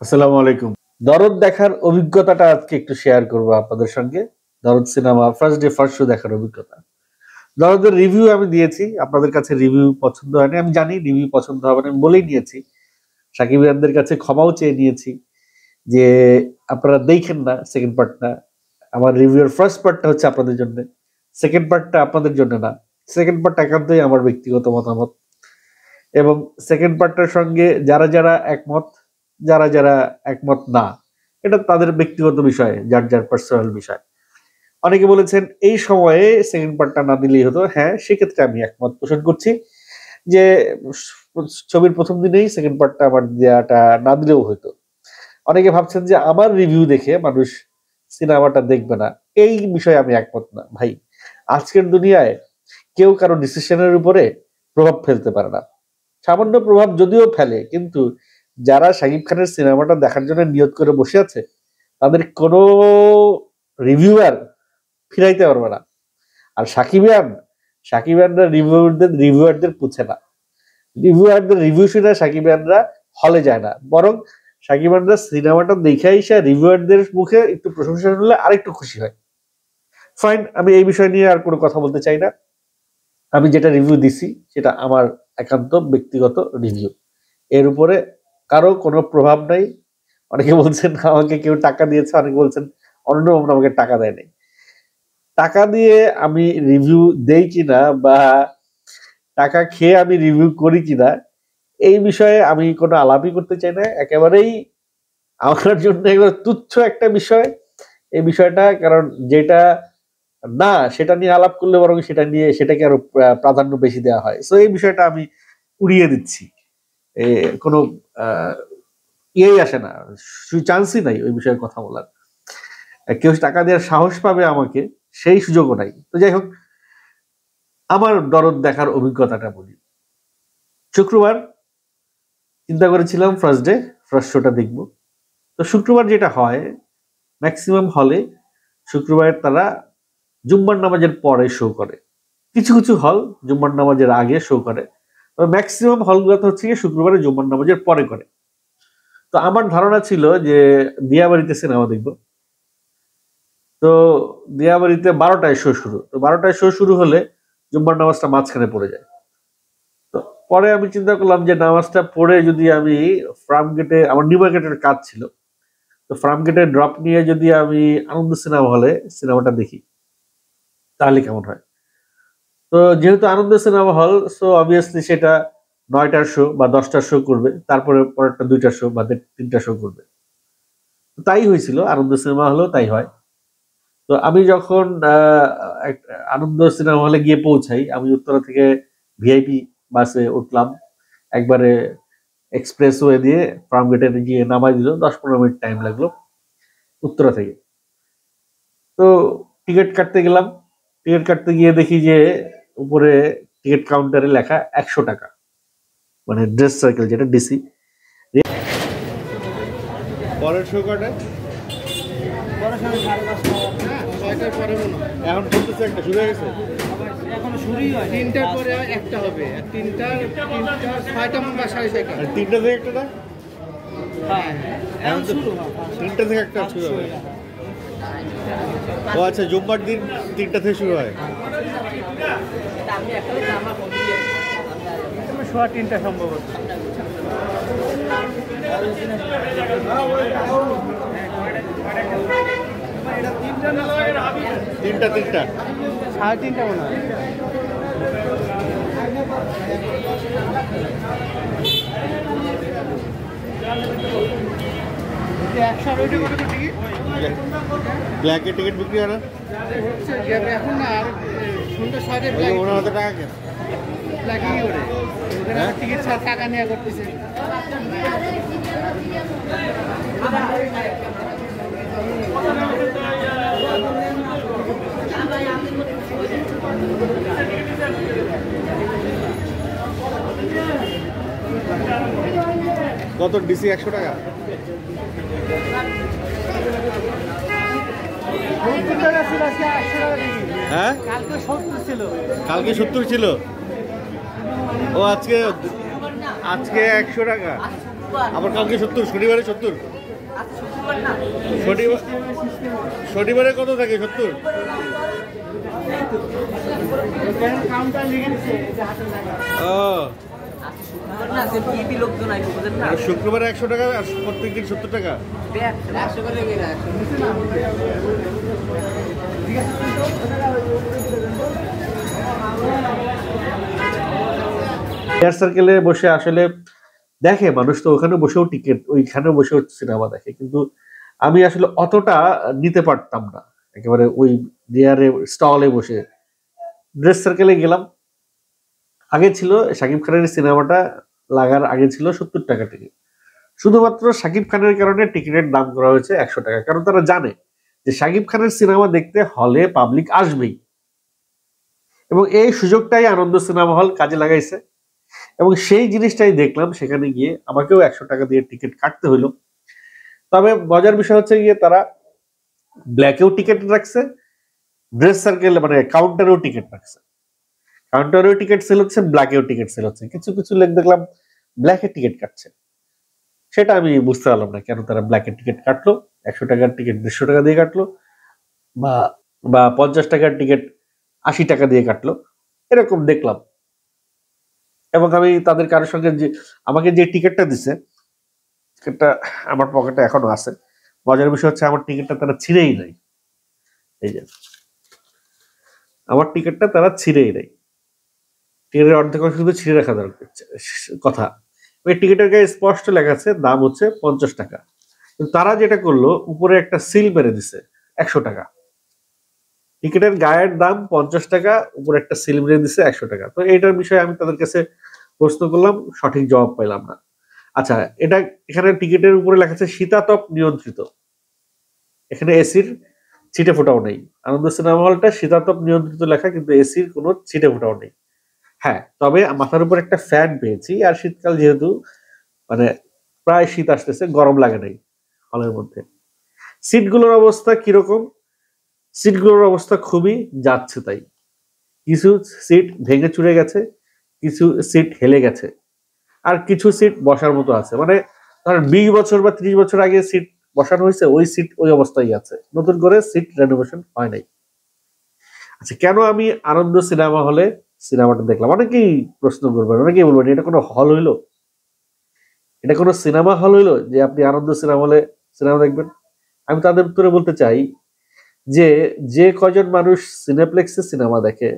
আসসালামু আলাইকুম। দরদ দেখার অভিজ্ঞতাটা আজকে একটু শেয়ার করব আপনাদের সঙ্গে। দরদ cinema first day first show দেখার অভিজ্ঞতা। দরদের রিভিউ আমি দিয়েছি। আপনাদের কাছে রিভিউ পছন্দ হয়নি। আমি জানি রিভিউ পছন্দ হবে না। আমি বলেই নিয়েছি। সাকিবিয়ানদের কাছে ক্ষমাও চেয়ে নিয়েছি যে আপনারা দেখেন না সেকেন্ড পার্টটা। আমার রিভিউর ফার্স্ট পার্টটা হচ্ছে আপনাদের জন্য। সেকেন্ড পার্টটা আপনাদের জন্য না। সেকেন্ড পার্টটা একান্তই আমার ব্যক্তিগত মতামত। এবং সেকেন্ড পার্টটার সঙ্গে যারা যারা একমত, যারা যারা একমত না, এটা তাদের ব্যক্তিগত বিষয়, যার যার পার্সোনাল বিষয়। অনেকে বলেছেন এই সময়ে সেকেন্ড পার্টটা না দিলেই হতো। হ্যাঁ, সেক্ষেত্রে আমি একমত পোষণ করছি যে ছবির প্রথম দিনেই সেকেন্ড পার্টটা আমার দেওয়াটা না দিলেও হতো। অনেকে ভাবছেন যে আমার রিভিউ দেখে মানুষ সিনেমাটা দেখবে না, এই বিষয়ে আমি একমত না ভাই। আজকের দুনিয়ায় কেউ কারো ডিসিশনের উপরে প্রভাব ফেলতে পারে না। সামান্য প্রভাব যদিও ফেলে, কিন্তু যারা শাকিব খানের সিনেমাটা দেখার জন্য নিয়ত করে বসে আছে তাদের কোনো রিভিউয়ার ফিরাইতে পারবে না। আর সাকিবিয়ানরা রিভিউয়ারদের পুছে না। রিভিউয়ারদের রিভিউ শুনে সাকিবিয়ানরা হলে যায় না, বরং সাকিবিয়ানরা সিনেমাটা দেখে এসে রিভিউয়ারদের মুখে একটু প্রশংসা শুনলে আরেকটু খুশি হয়। ফাইন, আমি এই বিষয় নিয়ে আর কোনো কথা বলতে চাই না। আমি যেটা রিভিউ দিছি সেটা আমার একান্ত ব্যক্তিগত রিভিউ। এর উপরে কারো কোনো প্রভাব নাই। অনেকে বলছেন আমাকে কেউ টাকা দিয়েছে, অনেকে বলছেন অন্য আমাকে টাকা দেয় নাই। টাকা দিয়ে আমি রিভিউ দেই কিনা বা টাকা খেয়ে আমি রিভিউ করি কিনা, এই বিষয়ে আমি কোনো আলাপই করতে চাই না। একেবারেই আমার জন্য একেবারে তুচ্ছ একটা বিষয় এই বিষয়টা। কারণ যেটা না সেটা নিয়ে আলাপ করলে বরং সেটাকে আরো প্রাধান্য বেশি দেওয়া হয়। সো এই বিষয়টা আমি উড়িয়ে দিচ্ছি। কোনো ইয়েই আসে না, চান্সই নাই ওই বিষয়ে কথা বলার। কেউ টাকা দেওয়ার সাহস পাবে আমাকে, সেই সুযোগও নাই। তো যাই হোক, আমার দরদ দেখার অভিজ্ঞতাটা বলি। শুক্রবার চিন্তা করেছিলাম ফার্স্ট ডে ফার্স্ট শোটা দেখব। তো শুক্রবার যেটা হয় ম্যাক্সিমাম হলে শুক্রবার তারা জুম্মার নামাজের পরে শো করে। কিছু কিছু হল জুম্মার নামাজের আগে শো করে, তবে ম্যাক্সিমাম হলগুলোতে হচ্ছে শুক্রবারে জুম্মার নামাজের পরে করে। তো আমার ধারণা ছিল যে দিয়াবাড়িতে সিনেমা দেখব। তো দিয়াবাড়িতে 12টায় শো শুরু। তো 12টায় শো শুরু হলে জুম্মার নামাজটা মাঝখানে পড়ে যায়। তো পরে আমি চিন্তা করলাম যে নামাজটা পড়ে যদি আমি ফার্ম গেটে, আমার নিউ মার্কেটের কাজ ছিল, তো ফার্ম গেটে ড্রপ নিয়ে যদি আমি আনন্দ সিনেমা হলে সিনেমাটা দেখি তাহলে কেমন হয়। তো যেহেতু আনন্দ সিনেমা হল, সো অবভিয়াসলি সেটা 9টার শো বা 10টার শো করবে, তারপরে পরেরটা 2টার শো বা 3টা শো করবে। তাই হয়েছিল, আনন্দ সিনেমা হলেও তাই হয়। তো আমি যখন আনন্দ সিনেমা হলে গিয়ে পৌঁছাই, আমি উত্তরা থেকে ভিআইপি বাসে উঠলাম। একবারে এক্সপ্রেসওয়ে দিয়ে ফার্ম গেটে গিয়ে নামাই দিল, 10-15 মিনিট টাইম লাগলো উত্তরা থেকে। তো টিকিট কাটতে গেলাম। টিকিট কাটতে গিয়ে দেখি যে উপরে টিকিট কাউন্টারে লেখা 100 টাকা, মানে ড্রেস সার্কেল যেটা ডিসি। পরের শো কটা? এখন চলতেছে একটা, শুরু হয়ে গেছে? এখনো শুরুই হয়। 3টার পরে একটা হবে, 3টার 6টা বা 6:30। 3টা থেকে একটা না? হ্যাঁ, এখন শুরু হবে। 3টা থেকে একটা শুরু হবে। ও আচ্ছা, জুম্মার দিন 3টা থেকে শুরু হয়। 3:15 সম্ভবত। তিনটা 3:30 মনে হয়। ব্ল্যাকে টিকিট বিক্রি হয় না এখন না, আর সন্ধ্যা 6টায় ওনার হাতে টাকা কেন? ব্ল্যাকিং করে টিকিট ছাড় টাকা নেওয়া করতেছে। কত ডিসি? 100 টাকা। হ্যাঁ, কালকে 70 ছিল। ও আজকে 100 টাকা। আবার কালকে 70, শনিবারে 70, শনিবারে কত থাকে 70? শুক্রবারে 100 টাকা আর প্রত্যেকদিন 70 টাকা। এয়ার সার্কেলে বসে আসলে দেখে মানুষ, তো ওখানে বসেও টিকিট, ওইখানে বসেও সিনেমা দেখে, কিন্তু আমি আসলে অতটা নিতে পারতাম না একেবারে ওই ডিয়ারে স্টলে বসে। ড্রেস সার্কেলে গেলাম, আগে ছিল শাকিব খানের সিনেমাটা লাগার আগে ছিল 70 টাকা টিকিট। শুধুমাত্র শাকিব খানের কারণে টিকিটের দাম করা হয়েছে 100 টাকা, কারণ তারা জানে যে শাকিব খানের সিনেমা দেখতে হলে পাবলিক আসবেই, এবং এই সুযোগটাই আনন্দ সিনেমা হল কাজে লাগাইছে। এবং সেই জিনিসটাই দেখলাম সেখানে গিয়ে, আমাকেও 100 টাকা দিয়ে টিকিট কাটতে হলো। তবে মজার বিষয় হচ্ছে গিয়ে তারা ব্ল্যাকেও টিকিট রাখছে, ড্রেস সার্কেল মানে কাউন্টারেও টিকিট রাখছে, কাউন্টারেও টিকিট সেল হচ্ছে, ব্ল্যাকেও টিকিট সেল হচ্ছে। কিছু কিছু লোক দেখলাম ব্ল্যাকের টিকিট কাটছে, সেটা আমি বুঝতে পারলাম না কেন তারা ব্ল্যাকের টিকিট কাটলো। 100 টাকার টিকিট 150 টাকা দিয়ে কাটলো, বা বা 50 টাকার টিকিট 80 টাকা দিয়ে কাটলো, এরকম দেখলাম। এবং আমি তাদের কারোর সঙ্গে যে আমাকে যে টিকিটটা দিছে, টিকিটটা আমার পকেটে এখনো আছে। মজার বিষয় হচ্ছে আমার টিকিটটা তারা ছিঁড়েই নাই, এই যে আমার টিকিটটা তারা ছিঁড়েই নাই, টিকিটের অর্ধেক অংশ শুধু ছিঁড়ে রাখা দরকার কথা। ওই টিকিটের গায়ে স্পষ্ট লেখা আছে দাম হচ্ছে 50 টাকা, কিন্তু তারা যেটা করলো উপরে একটা সিল মেরে দিছে 100 টাকা। টিকিটের গায়ের দাম 50 টাকা, উপরে একটা সিল মেরে দিছে 100 টাকা। তো এইটার বিষয়ে আমি তাদের কাছে প্রশ্ন করলাম, সঠিক জবাব পাইলাম না। আচ্ছা, এটা এখানে টিকিটের উপরে লেখা আছে শীতাতপ নিয়ন্ত্রিত, এখানে এসির ছিটে ফোটাও নেই। আনন্দ সিনেমা হলটা শীতাতপ নিয়ন্ত্রিত লেখা, কিন্তু এসির কোনো ছিটে ফোটাও নেই। হ্যাঁ, তবে মাথার উপর একটা ফ্যান পেয়েছি, আর শীতকাল যেহেতু মানে প্রায় শীত আসতেছে, গরম লাগে নাই হলের মধ্যে। সিটগুলোর অবস্থা কিরকম? সিটগুলোর অবস্থা খুবই যাচ্ছে তাই। কিছু সিট ভেঙে চুরে গেছে, কিছু সিট হেলে গেছে, আর কিছু সিট বসার মতো আছে। মানে ধরেন 20 বছর বা 30 বছর আগে সিট বসানো হয়েছে, ওই সিট ওই অবস্থায় আছে, নতুন করে সিট রেনোভেশন হয় নাই। আচ্ছা, কেন আমি আনন্দ সিনেমা হলে সিনেমাটা দেখলাম? অনেকেই প্রশ্ন করবেন, অনেকেই বলবেন এটা কোনো হল হইলো, এটা কোনো সিনেমা হল হইলো যে আপনি আনন্দ সিনেমা হলে সিনেমা দেখবেন? আমি তাদের উত্তরে বলতে চাই যে যে কয়জন মানুষ সিনেপ্লেক্সে সিনেমা দেখে,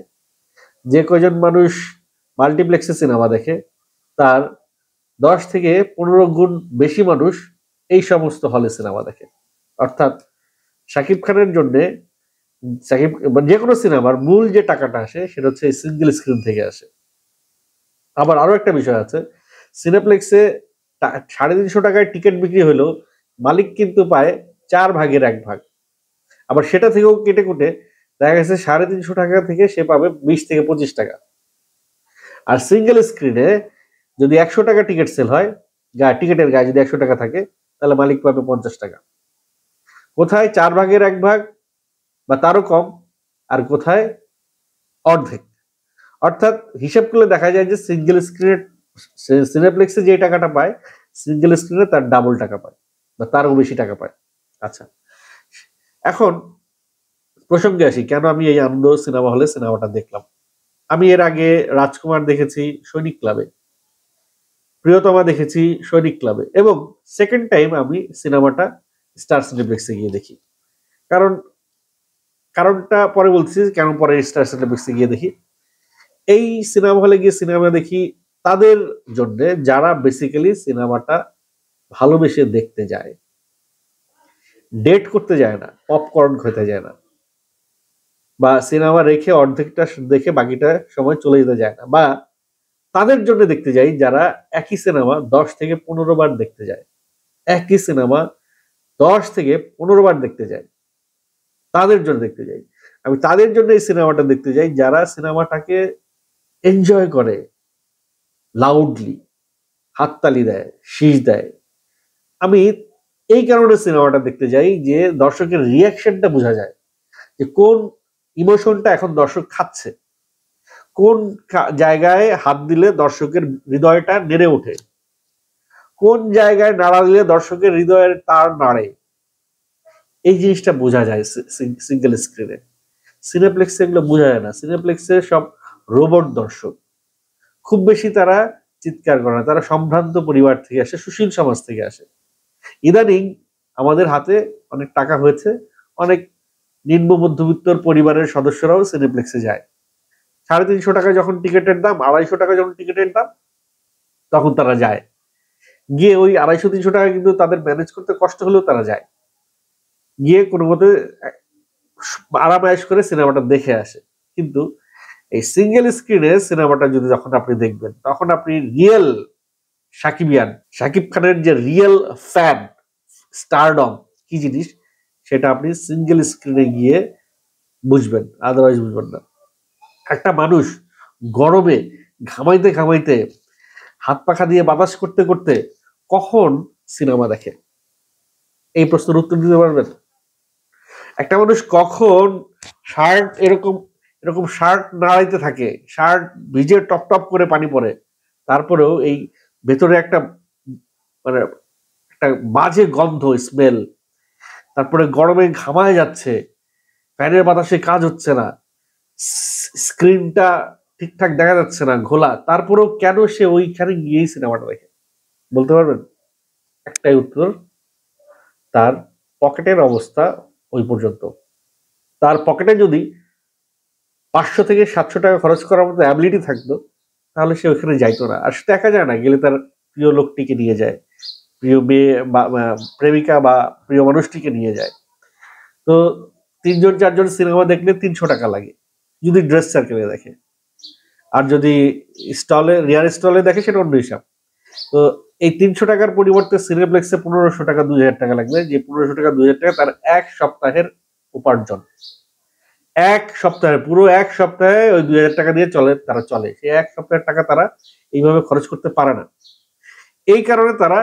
যে কয়জন মানুষ মাল্টিপ্লেক্সে সিনেমা দেখে, তার 10 থেকে 15 গুণ বেশি মানুষ এই সমস্ত হলে সিনেমা দেখে। অর্থাৎ শাকিব খানের জন্য শাকিব যে কোনো সিনেমার মূল যে টাকাটা আসে সেটা হচ্ছে সিঙ্গেল স্ক্রিন থেকে আসে। আবার আরো একটা বিষয় আছে, সিনেপ্লেক্সে 350 টাকায় টিকিট বিক্রি হলেও মালিক কিন্তু পায় 4 ভাগের 1 ভাগ। আবার সেটা থেকেও কেটে কুটে দেখা গেছে 350 টাকা থেকে সে পাবে 20 থেকে 25 টাকা। আর সিঙ্গেল স্ক্রিনে যদি 100 টাকা টিকিট সেল হয়, টিকিটের গায়ে যদি 100 টাকা থাকে, তাহলে মালিক পাবে 50 টাকা। কোথায় 4 ভাগের 1 ভাগ বা তারও কম, আর কোথায় অর্ধেক। অর্থাৎ হিসাব করলে দেখা যায় যে সিঙ্গেল স্ক্রিনে সিনেপ্লেক্সে যে টাকাটা পায়, সিঙ্গেল স্ক্রিনে তার ডাবল টাকা পায় বা তারও বেশি টাকা পায়। আচ্ছা, এখন প্রসঙ্গে আসি, কেন আমি এই আনন্দ সিনেমা হলে সিনেমাটা দেখলাম। আমি এর আগে রাজকুমার দেখেছি সৈনিক ক্লাবে, প্রিয়তমা দেখেছি সৈনিক ক্লাবে, এবং সেকেন্ড টাইম আমি সিনেমাটা স্টার সিনেপ্লেক্সে গিয়ে দেখি। কারণটা পরে বলছি কেন পরে স্টার সিনেপ্লেক্সে গিয়ে দেখি। এই সিনেমা হলে গিয়ে সিনেমা দেখি তাদের জন্য যারা বেসিক্যালি সিনেমাটা ভালোবেসে দেখতে যায়, ডেট করতে যায় না, পপকর্ন খেতে যায় না, বা সিনেমা রেখে অর্ধেকটা দেখে বাকিটা সময় চলে যেতে যায় না, বা তাদের জন্য দেখতে যাই যারা একই সিনেমা 10 থেকে 15 বার দেখতে যায়, একই সিনেমা 10 থেকে 15 বার দেখতে যায়, তাদের জন্য দেখতে যাই। আমি তাদের জন্য এই সিনেমাটা দেখতে যাই যারা সিনেমাটাকে এনজয় করে, লাউডলি হাততালি দেয়, শীষ দেয়। আমি এই কারণে সিনেমাটা দেখতে যাই যে দর্শকের রিয়াকশনটা বোঝা যায়, যে কোন ইমোশনটা এখন দর্শক খাচ্ছে, কোন জায়গায় হাত দিলে দর্শকের হৃদয়টা নেড়ে ওঠে, কোন জায়গায় নাড়া দিলে দর্শকের হৃদয়ের তার নাড়ে, এই জিনিসটা বোঝা যায় সিঙ্গেল স্ক্রিনে। সিনেপ্লেক্সে এগুলো বোঝা যায় না। সিনেপ্লেক্সে সব রোবট দর্শক, খুব বেশি তারা চিৎকার করে না, তারা সম্ভ্রান্ত পরিবার থেকে আসে, সুশীল সমাজ থেকে আসে। ইদানিং আমাদের হাতে অনেক টাকা হয়েছে, অনেক নিম্ন মধ্যবিত্তর পরিবারের সদস্যরাও সিনেপ্লেক্সে যায়। 350 টাকা যখন টিকিটের দাম, 250 টাকা যখন টিকিটের দাম, তখন তারা যায়। গিয়ে ওই 250-300 টাকা কিন্তু তাদের ম্যানেজ করতে কষ্ট হলেও তারা যায়, গিয়ে কোনো মতে আরাম আয়েশ করে সিনেমাটা দেখে আসে। কিন্তু এই সিঙ্গেল স্ক্রিনে সিনেমাটা যদি যখন আপনি দেখবেন, তখন আপনি রিয়েল সাকিবিয়ান, শাকিব খানের যে রিয়েল ফ্যান, স্টারডম কি জিনিস, সেটা আপনি সিঙ্গেল স্ক্রিনে গিয়ে বুঝবেন, আদারওয়াইজ বুঝবেন না। একটা মানুষ গরমে ঘামাইতে ঘামাইতে, হাত পাখা দিয়ে বাতাস করতে করতে কখন সিনেমা দেখে? এই প্রশ্নের উত্তর দিতে পারবেন? একটা মানুষ কখন শার্ট এরকম এরকম শার্ট নাড়াইতে থাকে, শার্ট ভিজে টপ টপ করে পানি পড়ে, তারপরেও এই ভেতরে একটা মানে একটা বাজে গন্ধ, স্মেল, তারপরে গরমে ঘামায় যাচ্ছে, ফ্যানের বাতাসে কাজ হচ্ছে না, স্ক্রিনটা ঠিকঠাক দেখা যাচ্ছে না, ঘোলা, তারপরেও কেন সে ওইখানে গিয়েই সিনেমাটা দেখে? বলতে পারবেন? একটাই উত্তর, তার পকেটের অবস্থা ওই পর্যন্ত। তার পকেটে যদি 500 থেকে 700 টাকা খরচ করার মতো অ্যাবিলিটি থাকতো, তাহলে সে ওইখানে যাইতো না। আর সে দেখা যায় না, গেলে তার প্রিয় লোকটিকে নিয়ে যায়, প্রিয় মেয়ে বা প্রেমিকা বা প্রিয় মানুষটিকে নিয়ে যায়। তো 3-4 জন সিনেমা দেখলে 300 টাকা লাগে যদি ড্রেস সার্কেলে দেখে, আর যদি স্টলে, রিয়ার স্টলে দেখে, সেটা অন্য হিসাব। তো এই 300 টাকার পরিবর্তে সিনেপ্লেক্সে 1500 টাকা 2000 টাকা লাগবে, যে 1500 টাকা 2000 টাকা তার এক সপ্তাহের উপার্জন। এক সপ্তাহে, পুরো এক সপ্তাহে ওই 2000 টাকা দিয়ে তারা চলে। সেই এক সপ্তাহের টাকা তারা এইভাবে খরচ করতে পারে না। এই কারণে তারা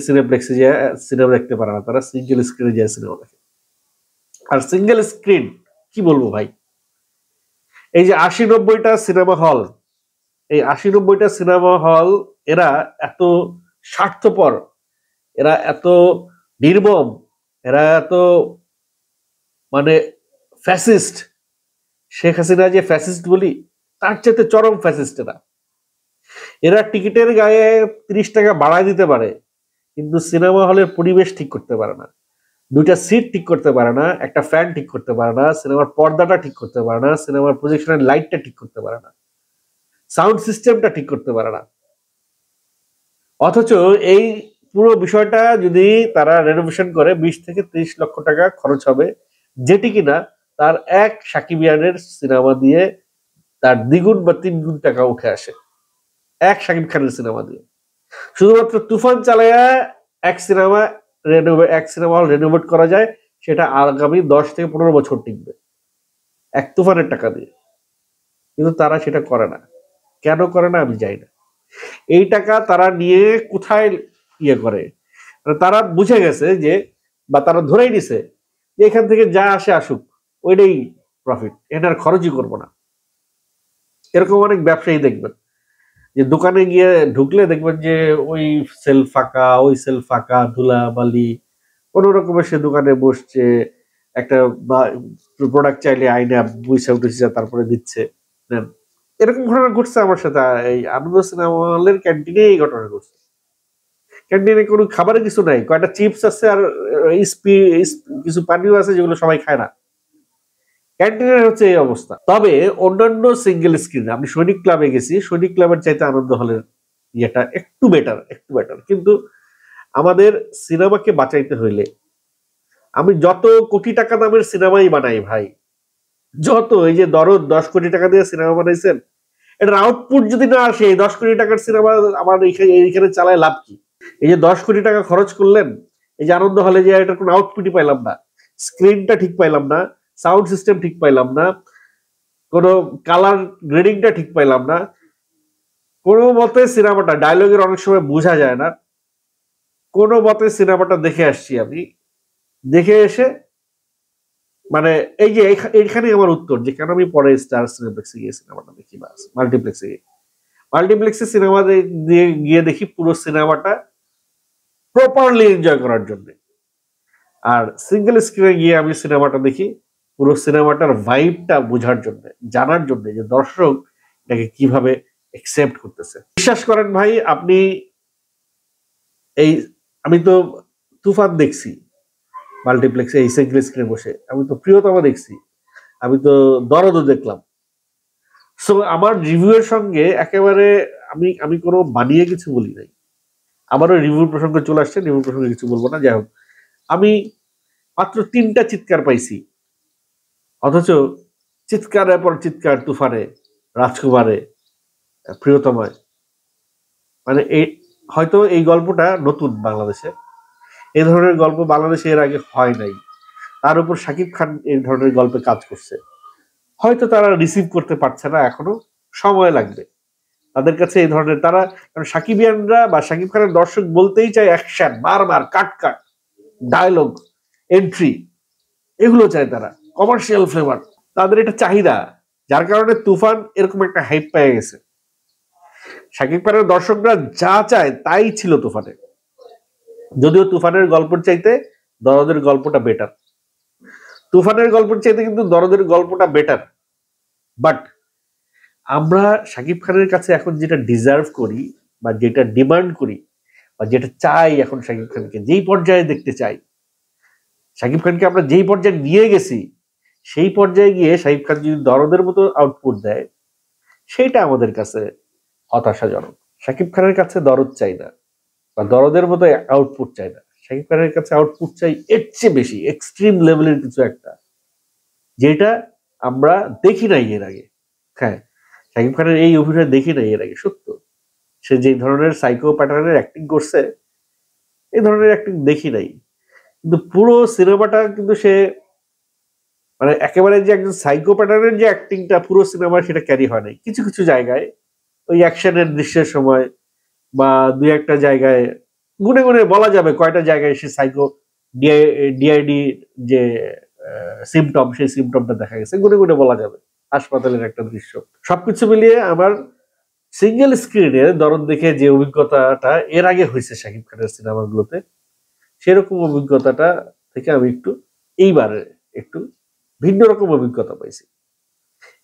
সিনেপ্লেক্সে যায় সিনেমা দেখতে পারে না, তারা সিঙ্গেল স্ক্রিনে যায় সিনেমা দেখে। আর সিঙ্গেল স্ক্রিন কি বলবো ভাই, এই যে 80-90টা সিনেমা হল, এই 80-90টা সিনেমা হল, এরা এত স্বার্থপর, এরা এত নির্মম, এরা এত মানে ফ্যাসিস্ট। শেখ হাসিনা যে ফ্যাসিস্ট বলি, তার চাইতে চরম ফ্যাসিস্ট এরা। এরা টিকিটের গায়ে 30 টাকা বাড়ায় দিতে পারে, কিন্তু সিনেমা হলের পরিবেশ ঠিক করতে পারে না, 2টা সিট ঠিক করতে পারে না, একটা ফ্যান ঠিক করতে পারে না, সিনেমার পর্দাটা ঠিক করতে পারে না, সিনেমার প্রজেকশনের লাইটটা ঠিক করতে পারে না, সাউন্ড সিস্টেমটা ঠিক করতে পারে না। অথচ এই পুরো বিষয়টা যদি তারা রেনোভেশন করে, 20 থেকে 30 লক্ষ টাকা খরচ হবে, যেটি কিনা তার এক সাকিবিয়ানের সিনেমা দিয়ে তার 2 গুণ বা 3 গুণ টাকা উঠে আসে, এক শাকিব খানের সিনেমা দিয়ে। শুধুমাত্র তুফান চালায়া এক সিনেমা হল রেনোভেট করা যায়, সেটা আগামী 10 থেকে 15 বছর টিকবে এক তুফানের টাকা দিয়ে। কিন্তু তারা সেটা করে না। কেন করে না আমি জানি না। এই টাকা তারা নিয়ে কোথায় ইয়ে করে, তারা বুঝে গেছে যে, বা তারা ধরেই নিছে যে এখান থেকে যা আসে আসুক, ওইটাই প্রফিট, এটার খরচই করবো না। এরকম অনেক ব্যবসায়ী দেখবেন যে দোকানে গিয়ে ঢুকলে দেখবেন যে ওই সেল ফাঁকা, ওই সেল ফাঁকা, ধুলা বালি, কোন রকমের সে দোকানে বসছে, একটা প্রোডাক্ট চাইলে আইনা বুঝে উঠেছে, তারপরে দিচ্ছে। এরকম ঘটনা ঘটছে আমার সাথে। এই আনন্দ সিনেমা হলের ক্যান্টিনে এই ঘটনা ঘটছে। ক্যান্টিনে কোনো খাবারের কিছু নাই, কয়টা চিপস আছে আর কিছু পানীয় আছে, যেগুলো সবাই খায় না। ক্যান্টিনের হচ্ছে এই অবস্থা। তবে অন্যান্য সিঙ্গেল স্ক্রিন, আমি সৈনিক ক্লাবে গেছি, সৈনিক ক্লাবের চাইতে আনন্দ হলের ইয়েটা একটু বেটার, একটু বেটার। কিন্তু আমাদের সিনেমাকে বাঁচাইতে হইলে, আমি যত কোটি টাকা দামের সিনেমাই বানাই ভাই, যত এই যে দরদ 10 কোটি টাকা দিয়ে সিনেমা বানাইছেন, এটার আউটপুট যদি না আসে, 10 কোটি টাকার সিনেমা আমার এইখানে চালায় লাভ কি? এই যে 10 কোটি টাকা খরচ করলেন, এই যে আনন্দ হলে, যে এটার কোনো আউটপুটই পাইলাম না, স্ক্রিনটা ঠিক পাইলাম না, সাউন্ড সিস্টেম ঠিক পাইলাম না, কোনো কালার গ্রেডিংটা ঠিক পাইলাম না, কোনো মতে সিনেমাটা, ডায়লগের অনেক সময় বোঝা যায় না, কোনো মতে সিনেমাটা দেখে আসছি আমি। দেখে এসে মানে এই যে এইখানে আমার উত্তর, যে কেন আমি পরে স্টার সিনেপ্লেক্সে গিয়ে সিনেমাটা দেখি, বা মাল্টিপ্লেক্সে গিয়ে সিনেমা দিয়ে গিয়ে দেখি পুরো সিনেমাটা প্রপারলি এনজয় করার জন্য। আর সিঙ্গেল স্ক্রিনে গিয়ে আমি সিনেমাটা দেখি পুরো সিনেমাটার ভাইবটা বোঝার জন্য, জানার জন্য যে দর্শক এটাকে কিভাবে একসেপ্ট করতেছে। বিশ্বাস করেন ভাই, আপনি এই আমি তো তুফান দেখছি মাল্টিপ্লেক্সে এই সিঙ্গেল স্ক্রিনে বসে, আমি তো প্রিয়তমা দেখছি, আমি তো দরদও দেখলাম। সো আমার রিভিউয়ের সঙ্গে একেবারে আমি আমি কোনো বানিয়ে কিছু বলি নাই। আমারও রিভিউ প্রসঙ্গে চলে আসছে, রিভিউ প্রসঙ্গে কিছু বলবো না। যাই হোক, আমি মাত্র 3টা চিৎকার পাইছি, অথচ চিৎকারের পর চিৎকার তুফানে, রাজকুমারে, প্রিয়তমায়। মানে এই হয়তো এই গল্পটা নতুন বাংলাদেশে, এই ধরনের গল্প বাংলাদেশে এর আগে হয় নাই। তার উপর শাকিব খান এই ধরনের গল্পে কাজ করছে, হয়তো তারা রিসিভ করতে পারছে না, এখনো সময় লাগবে তাদের কাছে এই ধরনের। তারা কারণ সাকিবিয়ানরা বা শাকিব খানের দর্শক বলতেই চায় অ্যাকশন, বারবার কাট কাট ডায়লগ, এন্ট্রি, এগুলো চায় তারা, কমার্শিয়াল ফ্লেভার, তাদের এটা চাহিদা। যার কারণে তুফান এরকম একটা হাইপ পেয়ে গেছে। শাকিব খানের দর্শকরা যা চায় তাই ছিল তুফানে। যদিও তুফানের গল্পের চাইতে দরদের গল্পটা বেটার, তুফানের গল্পের চাইতে কিন্তু দরদের গল্পটা বেটার। বাট আমরা শাকিব খানের কাছে এখন যেটা ডিজার্ভ করি বা যেটা ডিমান্ড করি বা যেটা চাই, এখন শাকিব খানকে যেই পর্যায়ে দেখতে চাই, শাকিব খানকে আমরা যেই পর্যায়ে নিয়ে গেছি, সেই পর্যায়ে গিয়ে শাকিব খান যদি দরদের মতো আউটপুট দেয়, সেটা আমাদের কাছে হতাশাজনক। শাকিব খানের কাছে দরদ চাই না বা দরদের মতো আউটপুট চাই না, শাকিব খানের কাছে আউটপুট চাই এর চেয়ে বেশি, এক্সট্রিম লেভেলের কিছু একটা, যেটা আমরা দেখি নাই এর আগে। হ্যাঁ, শাকিব খানের এই অভিনয় দেখি নাই এর আগে, সত্য। সে যে ধরনের সাইকো প্যাটার্নের অ্যাক্টিং করছে, এই ধরনের অ্যাক্টিং দেখি নাই। কিন্তু পুরো সিনেমাটা কিন্তু সে মানে একেবারে যে একজন সাইকো প্যাটার্নের যে অ্যাক্টিংটা পুরো সিনেমা, সেটা ক্যারি হয় নাই। কিছু কিছু জায়গায় ওই অ্যাকশনের দৃশ্যের সময় বা দুই একটা জায়গায় গুনে গুনে বলা যাবে কয়টা জায়গায় সে সাইকো ডিআইডি যে সিমটম, সেই সিমটমটা দেখা গেছে, গুনে গুনে বলা যাবে। হাসপাতালের একটা দৃশ্য, সবকিছু মিলিয়ে আমার সিঙ্গেল স্ক্রিনে দরদ দেখে যে অভিজ্ঞতাটা এর আগে হয়েছে শাকিব খানের সিনেমাগুলোতে, সেরকম অভিজ্ঞতাটা থেকে আমি এইবারে একটু ভিন্ন রকম অভিজ্ঞতা পাইছি।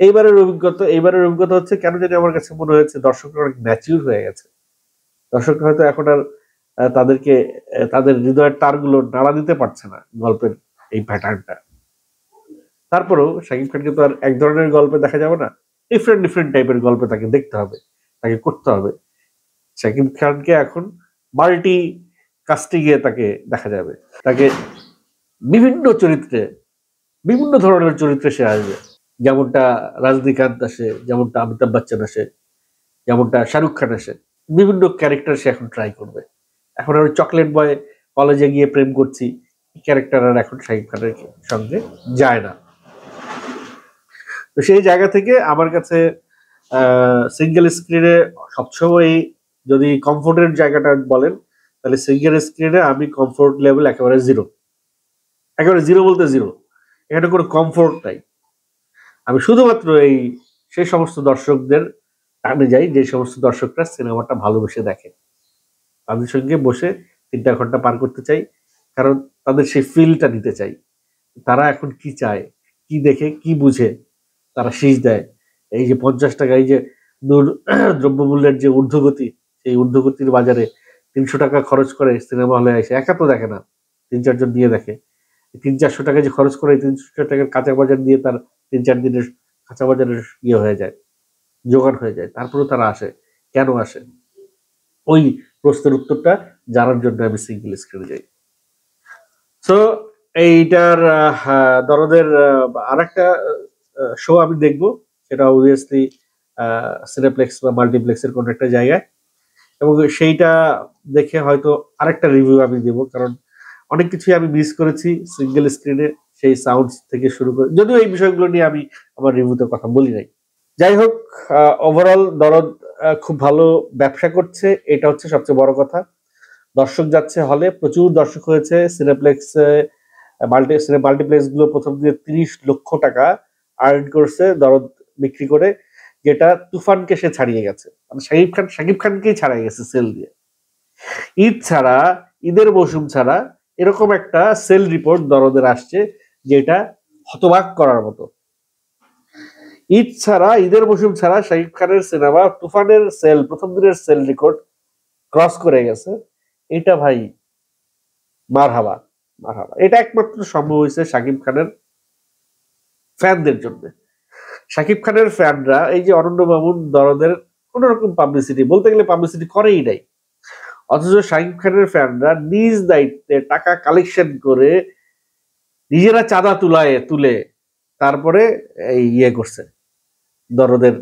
এইবারের অভিজ্ঞতা হচ্ছে কেন জানি আমার কাছে মনে হয়েছে দর্শকরা অনেক ম্যাচিউর হয়ে গেছে। দর্শকরা হয়তো এখন আর তাদেরকে তাদের হৃদয়ের তারগুলো নাড়া দিতে পারছে না গল্পের এই প্যাটার্নটা। তারপরেও শাকিব খানকে তো আর এক ধরনের গল্পে দেখা যাবে না, ডিফারেন্ট ডিফারেন্ট টাইপের গল্পে তাকে দেখতে হবে, তাকে করতে হবে। শাকিব খানকে এখন মাল্টি কাস্টিংয়ে তাকে দেখা যাবে, তাকে বিভিন্ন চরিত্রে, বিভিন্ন ধরনের চরিত্রে সে আসবে। যেমনটা রজনীকান্ত আসে, যেমনটা অমিতাভ বচ্চন আসে, যেমনটা শাহরুখ খান আসে, বিভিন্ন ক্যারেক্টার সে এখন ট্রাই করবে। এখন আর চকলেট বয় কলেজে গিয়ে প্রেম করছি ক্যারেক্টার আর এখন শাকিব খানের সঙ্গে যায় না। তো সেই জায়গা থেকে আমার কাছে সিঙ্গেল স্ক্রিনে সবসময়, যদি কমফোর্টের জায়গাটা বলেন, তাহলে সিঙ্গেল স্ক্রিনে আমি কমফোর্ট লেভেল একেবারে জিরো, একেবারে জিরো বলতে জিরো। এখানে কোনো কমফোর্ট নাই। আমি শুধুমাত্র সেই সমস্ত দর্শকদের টানে যাই যে সমস্ত দর্শকরা সিনেমাটা ভালোবেসে দেখে, তাদের সঙ্গে বসে 3টা ঘন্টা পার করতে চাই, কারণ তাদের সেই ফিলটা নিতে চাই। তারা এখন কি চায়, কি দেখে, কি বুঝে তারা শীষ দেয়। এই যে 50 টাকা, এই যে দ্রব্যমূল্যের যে ঊর্ধ্বগতি, সেই ঊর্ধ্বগতির বাজারে 300 টাকা খরচ করে সিনেমা হলে এসে একা তো দেখে না, 3-4 জন নিয়ে দেখে। 300-400 টাকা যে খরচ করে 300 টাকার কাঁচা বাজার দিয়ে তার 3-4 দিনের কাঁচা বাজারের হয়ে যায়, জোগাড় হয়ে যায়। তারপরেও তারা আসে, কেন আসে? ওই প্রশ্নের উত্তরটা জানার জন্য আমি সিঙ্গেল স্ক্রিনে যাই। সো এইটার দরদের আরেকটা শো আমি দেখবো, সেটা অবভিয়াসলি সিনেপ্লেক্স বা মাল্টিপ্লেক্সের কোনো একটা জায়গায়, এবং সেইটা দেখে হয়তো আরেকটা রিভিউ আমি দেবো, কারণ অনেক কিছুই আমি মিস করেছি সিঙ্গেল স্ক্রিনে, সেই সাউন্ড থেকে শুরু করে, যদিও এই বিষয়গুলো নিয়ে আমি আমার রিভিউতে কথা বলি নাই। যাই হোক, ওভারঅল দরদ খুব ভালো ব্যবসা করছে, এটা হচ্ছে সবচেয়ে বড় কথা। দর্শক যাচ্ছে হলে, প্রচুর দর্শক হয়েছে। সিনেপ্লেক্সে মাল্টিপ্লেক্স গুলো প্রথম দিকে 30 লক্ষ টাকা আর্ন করছে দরদ বিক্রি করে, যেটা তুফানকে সে ছাড়িয়ে গেছে। শাকিব খানকেই ছাড়িয়ে গেছে সেল দিয়ে। ঈদ ছাড়া ঈদের মৌসুম ছাড়া এরকম একটা সেল রিপোর্ট দরদের আসছে যেটা হতবাক করার মতো। ঈদ ছাড়া, ঈদের মৌসুম ছাড়া শাকিব খানের সিনেমা তুফানের সেল, প্রথম দিনের সেল রেকর্ড ক্রস করে গেছে। এটা ভাই মারহাবা, মারহাবা। এটা একমাত্র সম্ভব হয়েছে শাকিব খানের ফ্যানদের জন্য। শাকিব খানের ফ্যানরা এই যে অনন্য মামুন, দরদের কোন রকম পাবলিসিটি, বলতে গেলে পাবলিসিটি করেই নাই, অথচ শাকিব খানের ফ্যানরা নিজ দায়িত্বে টাকা কালেকশন করে নিজেরা চাঁদা তুলে তারপরে এই ইয়ে করছে, দরদের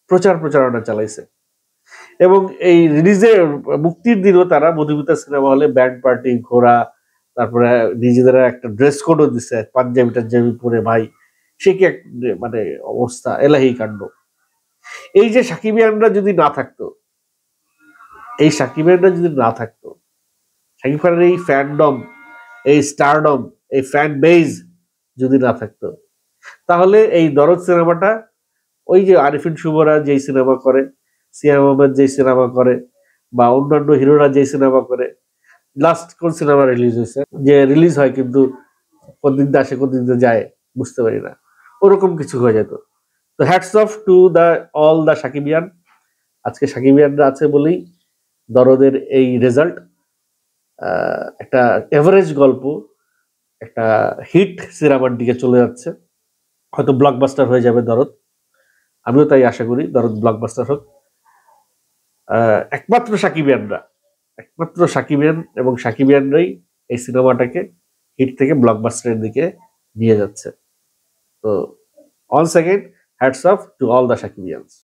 প্রচারণা চালাইছে। এবং এই রিলিজের মুক্তির দিনও তারা মধুমিতা সিনেমা হলে ব্যান্ড পার্টি, ঘোরা, তারপরে নিজেদের একটা ড্রেস কোডও দিছে, পাঞ্জাবি টাঞ্জাবি পরে ভাই, সে কি এক মানে অবস্থা, এলাহি কাণ্ড। এই যে সাকিবিয়ানরা যদি না থাকতো, এই সাকিবিয়ানরা যদি না থাকতো, সাকিব খানের এই ফ্যান্ডম, এই স্টারডম, এই ফ্যান বেজ যদি না থাকতো, তাহলে এই দরদ সিনেমাটা, ওই যে আরিফিন শুভরা যেই সিনেমা করে, সিয়াম আহমেদ যেই সিনেমা করে, বা অন্যান্য হিরোরা যেই সিনেমা করে, লাস্ট কোন সিনেমা রিলিজ হয়েছে, যে রিলিজ হয় কিন্তু কোন দিন আসে কোন দিন যায় বুঝতে পারি না, ওরকম কিছু হয়ে যেত। তো hats off to all the Shakibian. আজকে সাকিবিয়ানরা আছে বলেই দরদের এই রেজাল্ট। একটা এভারেজ গল্প একটা হিট সিনেমার দিকে চলে যাচ্ছে, হয়তো ব্লকবাস্টার হয়ে যাবে দরদ। আমিও তাই আশা করি দরদ ব্লকবাস্টার হোক। একমাত্র সাকিবিয়ান এবং সাকিবিয়ানরাই এই সিনেমাটাকে হিট থেকে ব্লকবাস্টারের দিকে নিয়ে যাচ্ছে। তো once again, hats off to all the Shakibians.